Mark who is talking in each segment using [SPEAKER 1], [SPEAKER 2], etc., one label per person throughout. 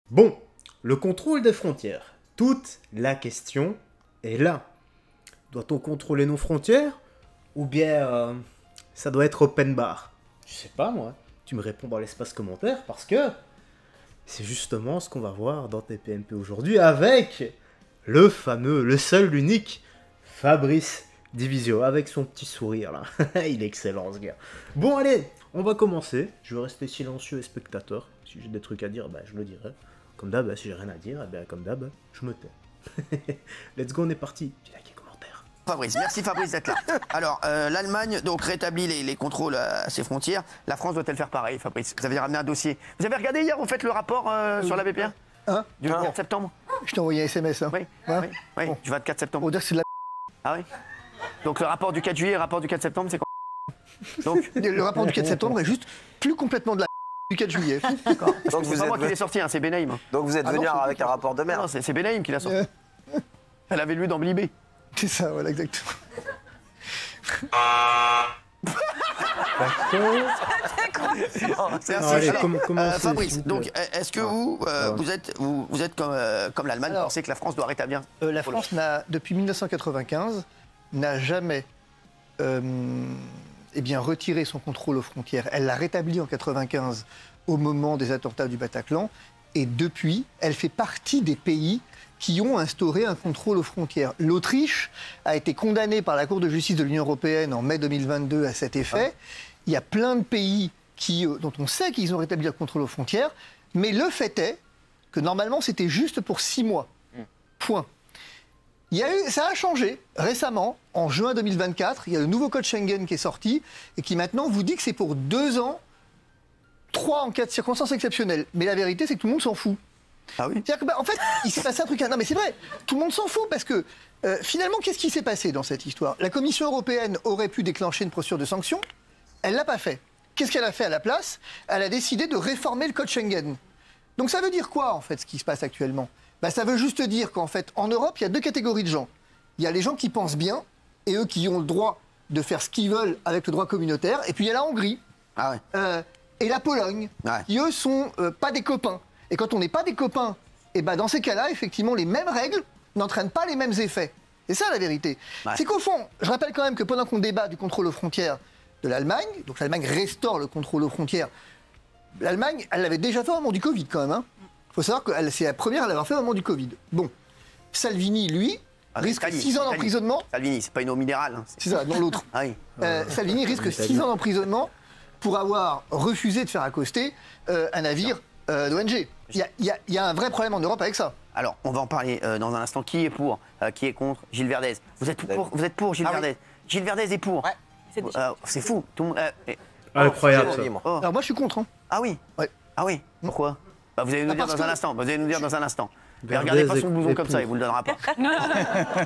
[SPEAKER 1] Bon, le contrôle des frontières. Toute la question est là. Doit-on contrôler nos frontières? Ou bien ça doit être open bar? Je sais pas moi. Tu me réponds dans l'espace commentaire parce que c'est justement ce qu'on va voir dans TPMP aujourd'hui avec le fameux, le seul, l'unique Fabrice Divisio avec son petit sourire là. Il est excellent ce gars. Bon allez, on va commencer. Je vais rester silencieux et spectateur. Si j'ai des trucs à dire, je le dirai. Comme d'hab, si j'ai rien à dire, comme d'hab, je me tais. Let's go, on est parti. Petit like et commentaire.
[SPEAKER 2] Fabrice, merci Fabrice d'être là. Alors, l'Allemagne donc rétablit les contrôles à ses frontières. La France doit-elle faire pareil, Fabrice? Vous avez ramené un dossier. Vous avez regardé hier, vous faites le rapport sur l'abbé Pierre du 4 septembre?
[SPEAKER 3] Je t'ai envoyé un SMS. Hein.
[SPEAKER 2] Oui,
[SPEAKER 3] Bon.
[SPEAKER 2] du 24 septembre.
[SPEAKER 3] On dirait que c'est de la...
[SPEAKER 2] Ah oui. Donc le rapport du 4 juillet et le rapport du 4 septembre, c'est quoi? Donc
[SPEAKER 3] Le rapport du 4 septembre est juste plus complètement de la du 4 juillet.
[SPEAKER 2] D'accord.
[SPEAKER 4] Donc
[SPEAKER 2] C'est pas moi qui l'ai sorti, hein, c'est Benaïm.
[SPEAKER 4] Donc vous êtes
[SPEAKER 3] Ah
[SPEAKER 4] venu
[SPEAKER 3] non,
[SPEAKER 4] avec un rapport de merde.
[SPEAKER 2] Non, c'est Benaïm qui l'a sorti. Elle avait lu dans Blibé.
[SPEAKER 3] C'est ça, voilà, exactement.
[SPEAKER 2] C'est
[SPEAKER 1] Non, allez,
[SPEAKER 2] Alors,
[SPEAKER 1] commencez,
[SPEAKER 2] Fabrice,
[SPEAKER 1] s'il vous plaît.
[SPEAKER 2] donc est-ce que vous êtes comme l'Allemagne, vous
[SPEAKER 3] Alors,
[SPEAKER 2] pensez que la France doit rétablir
[SPEAKER 3] La France, depuis 1995, n'a jamais retiré son contrôle aux frontières. Elle l'a rétabli en 1995 au moment des attentats du Bataclan. Et depuis, elle fait partie des pays qui ont instauré un contrôle aux frontières. L'Autriche a été condamnée par la Cour de justice de l'Union européenne en mai 2022 à cet effet. Il y a plein de pays dont on sait qu'ils ont rétabli le contrôle aux frontières, mais le fait est que normalement c'était juste pour 6 mois. Point. Ça a changé récemment, en juin 2024. Il y a le nouveau code Schengen qui est sorti et qui maintenant vous dit que c'est pour 2 ans, 3 en cas de circonstances exceptionnelles. Mais la vérité, c'est que tout le monde s'en fout.
[SPEAKER 2] Ah oui.
[SPEAKER 3] C'est-à-dire que, en fait, il s'est passé un truc. Non, mais c'est vrai, tout le monde s'en fout parce que finalement, qu'est-ce qui s'est passé dans cette histoire? La Commission européenne aurait pu déclencher une procédure de sanction. Elle l'a pas fait. Qu'est-ce qu'elle a fait à la place? Elle a décidé de réformer le code Schengen. Donc ça veut dire quoi, en fait, ce qui se passe actuellement? Ça veut juste dire qu'en fait, en Europe, il y a 2 catégories de gens. Il y a les gens qui pensent bien, et eux qui ont le droit de faire ce qu'ils veulent avec le droit communautaire, et puis il y a la Hongrie,
[SPEAKER 2] Ah ouais.
[SPEAKER 3] et la Pologne,
[SPEAKER 2] Ouais.
[SPEAKER 3] qui eux sont pas des copains. Et quand on n'est pas des copains, et dans ces cas-là, effectivement, les mêmes règles n'entraînent pas les mêmes effets. C'est ça la vérité.
[SPEAKER 2] Ouais.
[SPEAKER 3] C'est qu'au fond, je rappelle quand même que pendant qu'on débat du contrôle aux frontières de l'Allemagne, donc l'Allemagne restaure le contrôle aux frontières, l'Allemagne, elle l'avait déjà fait au moment du Covid quand même. Il faut savoir que c'est la première à l'avoir fait au moment du Covid. Bon, Salvini, lui, risque
[SPEAKER 2] Salvini,
[SPEAKER 3] 6 ans
[SPEAKER 2] Salvini.
[SPEAKER 3] d'emprisonnement.
[SPEAKER 2] Salvini, c'est pas une eau minérale. Hein.
[SPEAKER 3] C'est ça, dans l'autre.
[SPEAKER 2] Ah oui.
[SPEAKER 3] Salvini risque 6 ans d'emprisonnement pour avoir refusé de faire accoster un navire d'ONG. Il y a un vrai problème en Europe avec ça.
[SPEAKER 2] Alors, on va en parler dans un instant. Qui est pour, qui est contre? Gilles Verdez. Vous êtes pour Gilles Verdez? Gilles Verdez est pour.
[SPEAKER 5] Ouais.
[SPEAKER 2] C'est fou. Tout le monde.
[SPEAKER 1] Incroyable ça.
[SPEAKER 2] Oh.
[SPEAKER 3] Alors moi, je suis contre. Hein.
[SPEAKER 2] Ah oui.
[SPEAKER 3] Ouais.
[SPEAKER 2] Ah oui. Pourquoi? Vous allez nous dire
[SPEAKER 3] parce
[SPEAKER 2] dans un
[SPEAKER 3] que-
[SPEAKER 2] instant. Vous allez nous dire dans un instant. Mais
[SPEAKER 1] Verdez
[SPEAKER 2] regardez pas son
[SPEAKER 1] est
[SPEAKER 2] blouson comme
[SPEAKER 1] pour.
[SPEAKER 2] ça, il vous le donnera pas.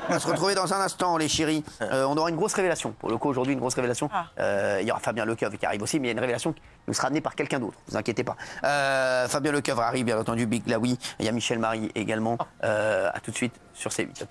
[SPEAKER 2] On va se retrouver dans un instant, les chéris. On aura une grosse révélation. Pour le coup, aujourd'hui, une grosse révélation. Il y aura Fabien Lecoeuvre qui arrive aussi, mais il y a une révélation qui nous sera amenée par quelqu'un d'autre. Ne vous inquiétez pas. Fabien Lecoeuvre arrive, bien entendu. Big Laoui. Il y a Michel Marie également. À tout de suite sur C8.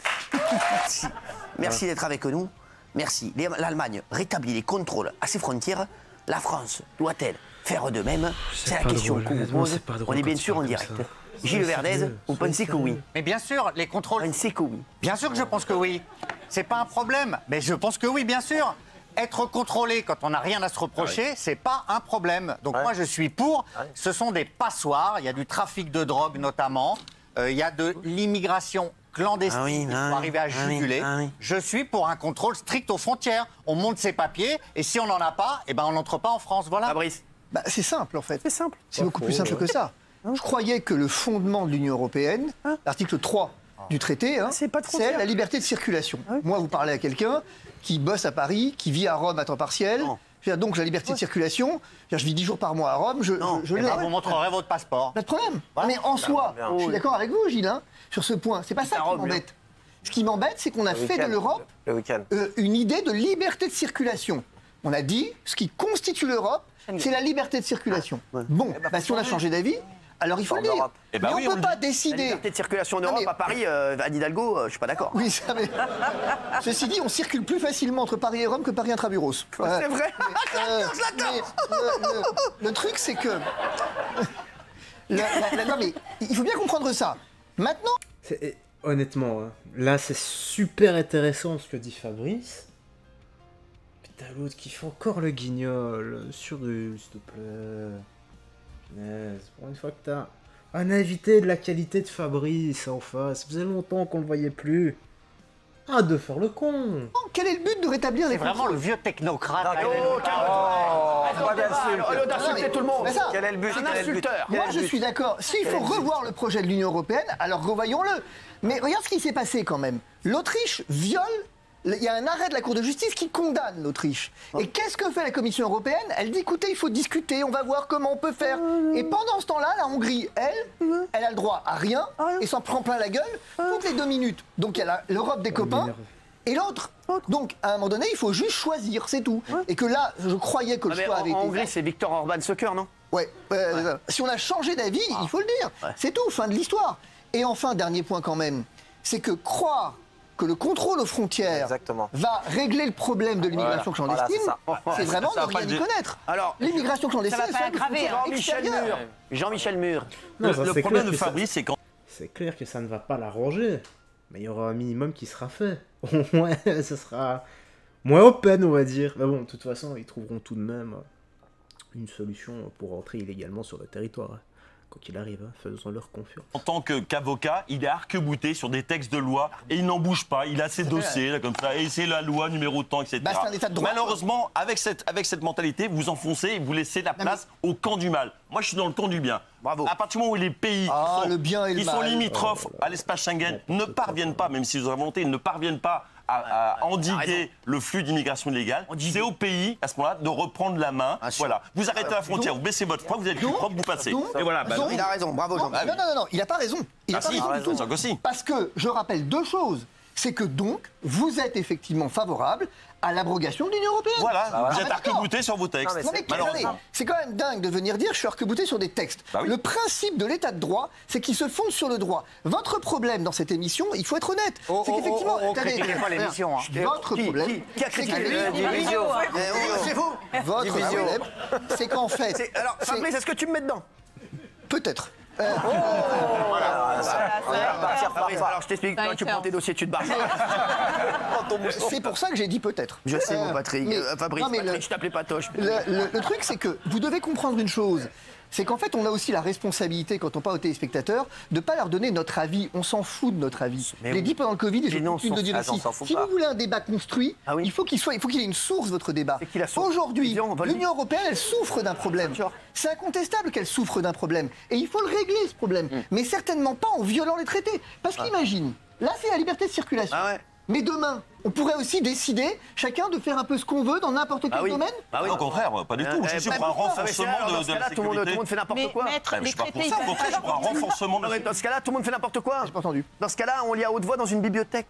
[SPEAKER 2] Merci d'être avec nous. Merci. L'Allemagne rétablit les contrôles à ses frontières. La France doit-elle faire de même? C'est la
[SPEAKER 1] pas
[SPEAKER 2] question
[SPEAKER 1] drôle,
[SPEAKER 2] qu'on vous
[SPEAKER 1] honnêtement,
[SPEAKER 2] pose.
[SPEAKER 1] c'est pas drôle
[SPEAKER 2] On est bien
[SPEAKER 1] quand tu
[SPEAKER 2] sûr en
[SPEAKER 1] parles comme
[SPEAKER 2] direct.
[SPEAKER 1] ça.
[SPEAKER 2] Gilles
[SPEAKER 1] Soyez
[SPEAKER 2] Verdez,
[SPEAKER 1] sérieux,
[SPEAKER 2] vous pensez que oui?
[SPEAKER 5] Mais bien sûr, les contrôles.
[SPEAKER 2] Pensez que oui.
[SPEAKER 5] Bien sûr que je pense que oui. C'est pas un problème. Mais je pense que oui, bien sûr. Être contrôlé quand on n'a rien à se reprocher, c'est pas un problème. Donc moi, je suis pour. Ce sont des passoires. Il y a du trafic de drogue notamment. Il y a de l'immigration clandestine
[SPEAKER 2] Ah oui,
[SPEAKER 5] qu'il
[SPEAKER 2] ah
[SPEAKER 5] faut
[SPEAKER 2] oui,
[SPEAKER 5] arriver à
[SPEAKER 2] ah oui,
[SPEAKER 5] juguler.
[SPEAKER 2] ah oui.
[SPEAKER 5] Je suis pour un contrôle strict aux frontières. On monte ses papiers et si on n'en a pas, on n'entre pas en France. Voilà.
[SPEAKER 2] Fabrice,
[SPEAKER 3] C'est simple en fait.
[SPEAKER 2] c'est simple.
[SPEAKER 3] C'est beaucoup plus simple que ça. Je croyais que le fondement de l'Union européenne, l'article 3 du traité,
[SPEAKER 2] C'est pas de frontières.
[SPEAKER 3] c'est la liberté de circulation. Moi, vous parlez à quelqu'un qui bosse à Paris, qui vit à Rome à temps partiel.
[SPEAKER 2] Non.
[SPEAKER 3] Donc la liberté de circulation, je vis 10 jours par mois à Rome, je
[SPEAKER 5] Eh
[SPEAKER 3] l'ai.
[SPEAKER 5] ben, vous montrerez votre passeport.
[SPEAKER 3] Pas de problème.
[SPEAKER 5] Voilà.
[SPEAKER 3] Mais en soi,
[SPEAKER 4] bien.
[SPEAKER 3] je suis d'accord avec vous, Gilles, hein, sur ce point. C'est pas ça qui
[SPEAKER 2] Rome,
[SPEAKER 3] m'embête. Ce qui m'embête, c'est qu'on a fait de l'Europe
[SPEAKER 4] Le week-end.
[SPEAKER 3] une idée de liberté de circulation. On a dit, ce qui constitue l'Europe, c'est la liberté de circulation. Bon, si on a changé d'avis, alors il faut le dire.
[SPEAKER 4] Europe.
[SPEAKER 3] Mais on ne peut pas
[SPEAKER 2] La
[SPEAKER 3] décider.
[SPEAKER 2] liberté de circulation en
[SPEAKER 3] Non,
[SPEAKER 2] Europe,
[SPEAKER 3] mais-
[SPEAKER 2] à Paris, Anne Hidalgo, je suis pas d'accord.
[SPEAKER 3] Oui, ça mais... Ceci dit, on circule plus facilement entre Paris et Rome que Paris intramuros.
[SPEAKER 2] C'est vrai.
[SPEAKER 3] Mais le truc, c'est que... Non, mais il faut bien comprendre ça. Maintenant...
[SPEAKER 1] Honnêtement, hein, là, c'est super intéressant ce que dit Fabrice. Puis t'as l'autre qui fait encore le guignol. S'il te plaît. Punaise, pour une fois que t'as un invité de la qualité de Fabrice en face. Ça faisait longtemps qu'on le voyait plus. Ah, de faire le con.
[SPEAKER 3] Quel est le but de rétablir les
[SPEAKER 5] Vraiment
[SPEAKER 3] contrôles?
[SPEAKER 5] le vieux technocrate.
[SPEAKER 2] Pas d'insulter tout le monde.
[SPEAKER 3] Mais ça,
[SPEAKER 2] Quel est le but? Un insulteur.
[SPEAKER 3] Moi, je suis d'accord. S'il faut revoir le projet de l'Union européenne, alors revoyons-le. Mais regarde ce qui s'est passé quand même. L'Autriche viole. Il y a un arrêt de la Cour de justice qui condamne l'Autriche. Et qu'est-ce que fait la Commission européenne? Elle dit, écoutez, il faut discuter, on va voir comment on peut faire. Et pendant ce temps-là, la Hongrie, elle a le droit à rien et s'en prend plein la gueule toutes les 2 minutes. Donc il y a l'Europe des copains et l'autre. Donc à un moment donné, il faut juste choisir, c'est tout. Et que là, je croyais que le choix avait été
[SPEAKER 2] En Hongrie,
[SPEAKER 3] fait.
[SPEAKER 2] c'est Viktor Orban Soccer, non?
[SPEAKER 3] Ouais. Si on a changé d'avis, il faut le dire. C'est tout, fin de l'histoire. Et enfin, dernier point quand même, c'est que croire que le contrôle aux frontières va régler le problème de l'immigration clandestine, c'est vraiment ne rien y connaître.
[SPEAKER 2] Alors,
[SPEAKER 3] l'immigration clandestine,
[SPEAKER 4] ça va pas aggraver.
[SPEAKER 2] Jean-Michel Mur.
[SPEAKER 6] Le problème de Fabrice, c'est quand...
[SPEAKER 1] C'est clair que ça ne va pas l'arranger. Mais il y aura un minimum qui sera fait. Au moins, ce sera moins open, on va dire. Mais bon, de toute façon, ils trouveront tout de même une solution pour rentrer illégalement sur le territoire. Quoi qu'il arrive, hein, faisons-leur confiance.
[SPEAKER 6] En tant qu'avocat, il est arc-bouté sur des textes de loi et il n'en bouge pas. Il a ses dossiers là, comme ça, et c'est la loi numéro tant, etc.
[SPEAKER 3] Bah, c'est un état de droit.
[SPEAKER 6] Malheureusement, avec cette mentalité, vous enfoncez et vous laissez la place au camp du mal. Moi, je suis dans le camp du bien.
[SPEAKER 2] Bravo.
[SPEAKER 6] À partir du moment où les pays
[SPEAKER 3] le bien et le
[SPEAKER 6] qui sont
[SPEAKER 3] mal.
[SPEAKER 6] limitrophes à l'espace Schengen ne parviennent pas, même s'ils ont la volonté, ils ne parviennent pas à endiguer le flux d'immigration illégale, c'est au pays, à ce moment-là, de reprendre la main. Voilà. Vous arrêtez la frontière, vous baissez votre froid, vous êtes plus propre, vous passez. Et voilà.
[SPEAKER 2] Il a raison, bravo Jean.
[SPEAKER 3] Non, il n'a pas raison. Il n'a pas raison du tout. Parce que je rappelle 2 choses. C'est que donc, vous êtes effectivement favorable à l'abrogation de l'Union européenne.
[SPEAKER 6] Voilà, vous êtes arc-bouté sur vos textes.
[SPEAKER 3] Non, mais attendez, c'est quand même dingue de venir dire je suis arc-bouté sur des textes. Le principe de l'état de droit, c'est qu'il se fonde sur le droit. Votre problème dans cette émission, il faut être honnête, c'est qu'effectivement...
[SPEAKER 5] critiquez pas l'émission.
[SPEAKER 3] Votre problème...
[SPEAKER 2] Qui a critiqué
[SPEAKER 3] Division.
[SPEAKER 2] C'est vous.
[SPEAKER 3] Votre problème, c'est qu'en fait...
[SPEAKER 2] Alors, Fabrice, est-ce que tu me mets dedans?
[SPEAKER 3] Peut-être.
[SPEAKER 2] Alors je t'explique, quand tu prends tes dossiers, tu te barres.
[SPEAKER 3] C'est pour ça que j'ai dit peut-être.
[SPEAKER 2] Je sais, mon Patrick. Fabrice,
[SPEAKER 3] non, mais
[SPEAKER 2] Patrick, je t'appelais Patoche.
[SPEAKER 3] Le truc, c'est que vous devez comprendre une chose. C'est qu'en fait, on a aussi la responsabilité, quand on parle aux téléspectateurs, de ne pas leur donner notre avis. On s'en fout de notre avis. Je l'ai dit pendant le Covid et j'ai l'habitude de dire aussi. Si vous voulez un débat construit, il faut qu'il ait une source, votre débat. Aujourd'hui, l'Union européenne, elle souffre d'un problème. C'est incontestable qu'elle souffre d'un problème. Et il faut le régler, ce problème. Mais certainement pas en violant les traités. Parce qu'imagine, là, c'est la liberté de circulation. Mais demain, on pourrait aussi décider, chacun, de faire un peu ce qu'on veut dans n'importe quel domaine.
[SPEAKER 6] Au contraire, pas du tout. Je suis pour un renforcement de la sécurité.
[SPEAKER 2] Tout le monde fait n'importe quoi.
[SPEAKER 6] Je suis pas pour ça. Au contraire, je suis pour un renforcement de la sécurité.
[SPEAKER 2] Dans ce cas-là, tout le monde fait n'importe quoi.
[SPEAKER 3] J'ai pas entendu.
[SPEAKER 2] Dans ce cas-là, on lit à haute voix dans une bibliothèque.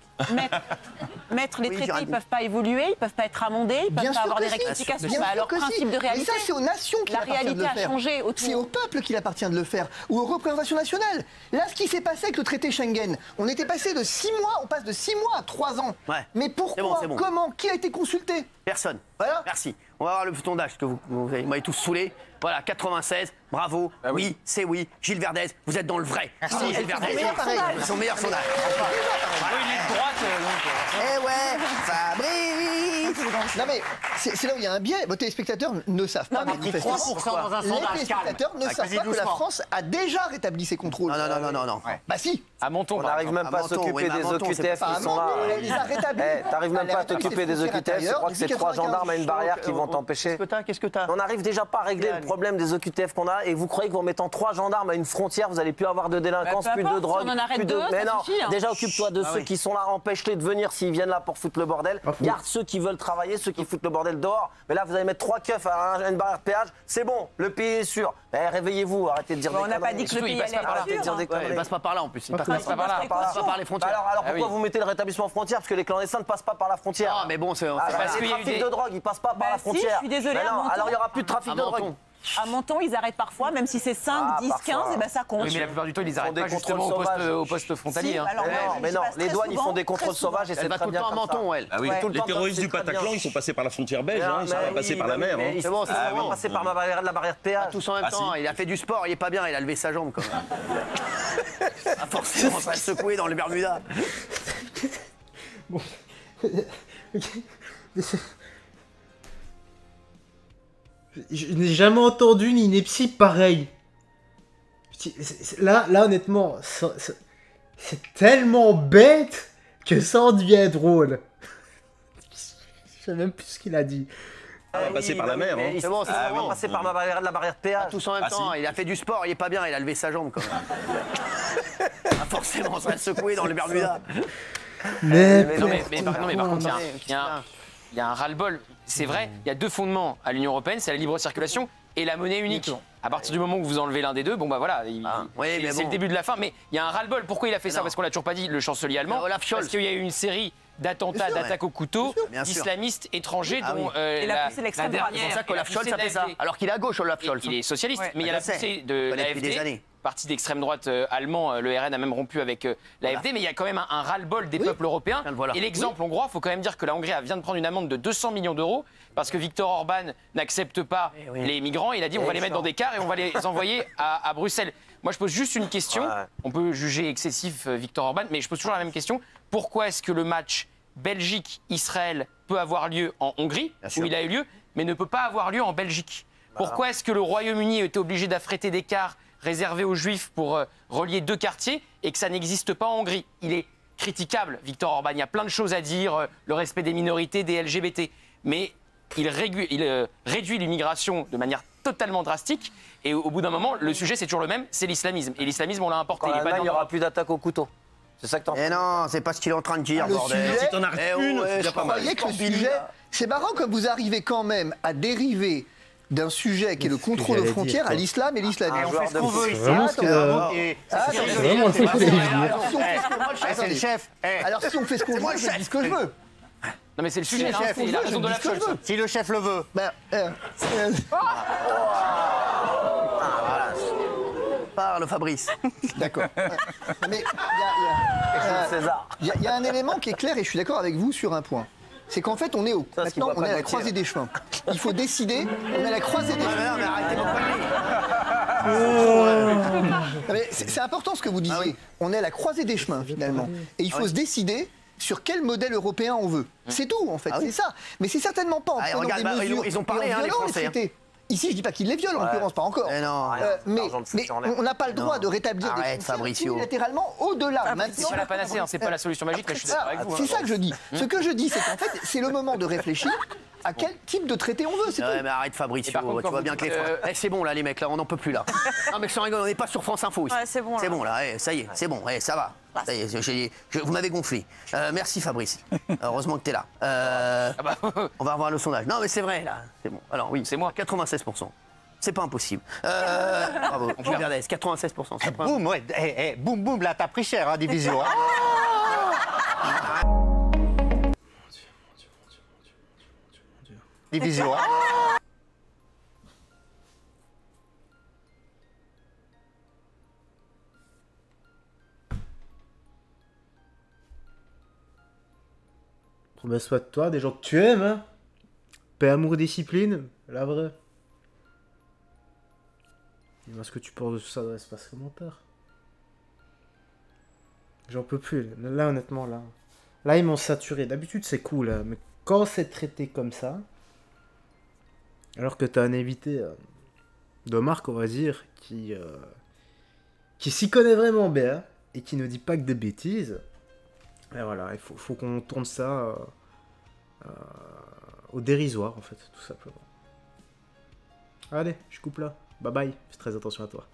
[SPEAKER 4] Maître, les traités, ils ne peuvent pas évoluer, ils ne peuvent pas être amendés, ils ne peuvent pas avoir des rectifications. C'est leur principe de réalité.
[SPEAKER 3] Et ça, c'est aux nations qu'il appartient de le faire.
[SPEAKER 4] La réalité a changé autour.
[SPEAKER 3] C'est au peuple qu'il appartient de le faire, ou aux représentations nationales. Là, ce qui s'est passé avec le traité Schengen, on était passé de 6 mois, on passe de 6 mois à 3 ans. Mais pourquoi? Comment? Qui a été consulté?
[SPEAKER 2] Personne.
[SPEAKER 3] Voilà.
[SPEAKER 2] Merci. On va voir le sondage que vous m'avez tous saoulé. Voilà, 96, bravo, oui, c'est oui. Gilles Verdez, vous êtes dans le vrai. Merci Gilles Verdez. C'est son meilleur sondage.
[SPEAKER 5] Il est de droite.
[SPEAKER 2] Eh ouais, Fabrice.
[SPEAKER 3] Non mais, c'est là où il y a un biais. Vos téléspectateurs ne savent pas.
[SPEAKER 5] Non, mais 3% dans un sondage.
[SPEAKER 3] Les téléspectateurs ne savent pas que la France a déjà rétabli ses contrôles.
[SPEAKER 2] Non.
[SPEAKER 3] Bah si.
[SPEAKER 5] À Menton,
[SPEAKER 7] on n'arrive même pas à s'occuper des OQTF qui sont là.
[SPEAKER 3] Elle les a rétablis.
[SPEAKER 7] T'arrives même pas à t'occuper des OQTF, je crois que c'est 3 gendarmes à une barrière qui vont t'empêcher.
[SPEAKER 2] Qu'est-ce que t'as?
[SPEAKER 7] On n'arrive déjà pas à régler le problème des OQTF qu'on a et vous croyez qu'en mettant 3 gendarmes à une frontière, vous allez plus avoir de délinquance, plus de drogue, plus de... Mais non, déjà occupe-toi de ceux qui sont là, empêche-les de venir s'ils viennent là pour foutre le bordel. Garde ceux qui veulent travailler, ceux qui foutent le bordel dehors. Mais là, vous allez mettre 3 keufs à une barrière de péage, c'est bon, le pays est sûr. Réveillez-vous, arrêtez de dire des conneries.
[SPEAKER 4] On n'a pas dit que le pays allait être sûr.
[SPEAKER 2] Il passe pas par là en plus. Il passe
[SPEAKER 4] pas
[SPEAKER 2] par les frontières.
[SPEAKER 7] Alors pourquoi vous mettez le rétablissement frontière? Parce que les clandestins ne passent pas par la frontière.
[SPEAKER 2] Ah mais bon, c'est
[SPEAKER 7] parce que les trafics de drogue, ils passent pas par la frontière.
[SPEAKER 4] Je suis désolée.
[SPEAKER 7] Alors il y aura plus de trafic de drogue.
[SPEAKER 4] À Menton, ils arrêtent parfois, même si c'est 5, 10, 15, et ben ça compte.
[SPEAKER 8] Oui, mais la plupart du temps, ils les arrêtent pas justement au poste frontalier.
[SPEAKER 4] Si,
[SPEAKER 8] hein.
[SPEAKER 4] alors,
[SPEAKER 7] Mais non, les douanes, ils font des contrôles sauvages et c'est très bien
[SPEAKER 2] en Menton, elle.
[SPEAKER 6] Ah oui, les terroristes du Bataclan, ils sont passés par la frontière belge, ils sont pas passés par la mer.
[SPEAKER 7] Ils sont passés par la barrière de péage.
[SPEAKER 2] Tous en même temps, il a fait du sport, il est pas bien, il a levé sa jambe quand même. Forcément, ça va se secouer dans les Bermudas.
[SPEAKER 1] Bon. Je n'ai jamais entendu une ineptie pareille. Là, honnêtement, c'est tellement bête que ça en devient drôle. Je sais même plus ce qu'il a dit.
[SPEAKER 6] Passé par la mer.
[SPEAKER 7] Ils sont passés par la barrière de péage.
[SPEAKER 2] Tous en même temps, il a fait du sport, il est pas bien, il a levé sa jambe quand même. Forcément, ça va se secouer dans les Bermudas.
[SPEAKER 8] Mais par contre, il y a un ras-le-bol. C'est vrai, il y a deux fondements à l'Union européenne, c'est la libre circulation et la monnaie unique. À partir du moment où vous enlevez l'un des deux, bon bah voilà, c'est le début de la fin. Mais il y a un ras-le-bol. Pourquoi il a fait ça? Parce qu'on l'a toujours pas dit, le chancelier allemand. Parce qu'il y a eu une série d'attentats, d'attaques au couteau, d'islamistes étrangers dont
[SPEAKER 4] il a poussé l'extrême droite.
[SPEAKER 2] C'est pour ça qu'Olaf Scholz a fait ça. Alors qu'il est à gauche, Olaf Scholz.
[SPEAKER 8] Il est socialiste, mais il y a la poussée de l'AfD. Parti d'extrême droite allemand, le RN a même rompu avec l'AfD, mais il y a quand même un ras-le-bol des peuples européens. Et l'exemple hongrois, il faut quand même dire que la Hongrie vient de prendre une amende de 200 millions d'euros parce que Viktor Orban n'accepte pas les migrants. Il a dit on va les mettre dans des cars et on va les envoyer à Bruxelles. Moi, je pose juste une question. On peut juger excessif Viktor Orban, mais je pose toujours la même question. Pourquoi est-ce que le match Belgique-Israël peut avoir lieu en Hongrie, où il a eu lieu, mais ne peut pas avoir lieu en Belgique? Pourquoi est-ce que le Royaume-Uni a été obligé d'affréter des cars réservé aux Juifs pour relier deux quartiers et que ça n'existe pas en Hongrie? Il est critiquable, Viktor Orban. Il y a plein de choses à dire, le respect des minorités, des LGBT. Mais il réduit l'immigration de manière totalement drastique. Et au bout d'un moment, le sujet, c'est toujours le même, c'est l'islamisme. Et l'islamisme, on l'a importé.
[SPEAKER 7] Il n'y aura plus d'attaques au couteau. C'est ça que t'en
[SPEAKER 2] Eh non, c'est pas ce qu'il est en train de dire, bordel.
[SPEAKER 3] Sujet,
[SPEAKER 6] Si t'en arrêtes une, c'est pas mal.
[SPEAKER 3] que le sujet, c'est marrant comme vous arrivez quand même à dériver d'un sujet qui est le contrôle aux frontières à l'islam et l'islamisme.
[SPEAKER 5] On fait ce qu'on veut ici.
[SPEAKER 1] C'est vraiment le truc que j'allais dire.
[SPEAKER 5] C'est le chef.
[SPEAKER 3] Alors si on fait ce qu'on veut, je dis ce que je veux.
[SPEAKER 8] Non mais c'est le sujet,
[SPEAKER 5] chef,
[SPEAKER 8] c'est la raison de la chose.
[SPEAKER 5] Si le chef le veut.
[SPEAKER 2] Parle, Fabrice.
[SPEAKER 3] D'accord. Mais il y a un élément qui est clair et je suis d'accord avec vous sur un point. C'est qu'en fait, maintenant, on est à la croisée des chemins. Il faut décider, on est à la croisée des chemins.
[SPEAKER 2] Non, mais arrêtez de parler.
[SPEAKER 3] C'est important ce que vous disiez. On est à la croisée des chemins, finalement. Et il faut se décider sur quel modèle européen on veut. C'est tout, en fait, c'est ça. Mais c'est certainement pas en prenant des mesures
[SPEAKER 2] ils ont parlé,
[SPEAKER 3] et en
[SPEAKER 2] les
[SPEAKER 3] violant
[SPEAKER 2] Français.
[SPEAKER 3] traités. Ici, je dis pas qu'ils les violent, en l'occurrence, pas encore. Mais on n'a pas le droit de rétablir des frontières unilatéralement au-delà.
[SPEAKER 8] C'est pas la panacée, c'est pas la solution magique, mais je suis d'accord avec vous.
[SPEAKER 3] C'est ça que je dis. Ce que je dis, c'est qu'en fait, c'est le moment de réfléchir à quel type de traité on veut, c'est tout.
[SPEAKER 2] Mais arrête Fabrice, tu vois bien que les c'est bon là les mecs, là on n'en peut plus là. Non mais sans rigoler, on n'est pas sur France Info ici.
[SPEAKER 4] C'est bon là.
[SPEAKER 2] C'est bon là, ça y est, c'est bon, ça va. Ça y est, vous m'avez gonflé. Merci Fabrice. Heureusement que t'es là. On va revoir le sondage. Non mais c'est vrai là, c'est bon. Alors oui,
[SPEAKER 8] c'est moi.
[SPEAKER 2] 96%. C'est pas impossible. Bravo, Gilles Verdez, 96%.
[SPEAKER 5] Boum, ouais, boum, boum, là t'as pris cher, hein, division. Division.
[SPEAKER 1] Prends soin de toi, des gens que tu aimes, hein. Paix, amour, discipline, la vraie. Dis-moi ce que tu penses de tout ça dans l'espace commentaire. J'en peux plus, là honnêtement, là ils m'ont saturé. D'habitude c'est cool, hein, mais quand c'est traité comme ça, alors que t'as un invité de marque, on va dire, qui s'y connaît vraiment bien et qui ne dit pas que des bêtises, et voilà, il faut qu'on tourne ça au dérisoire en fait, tout simplement. Allez, je coupe là. Bye bye, fais très attention à toi.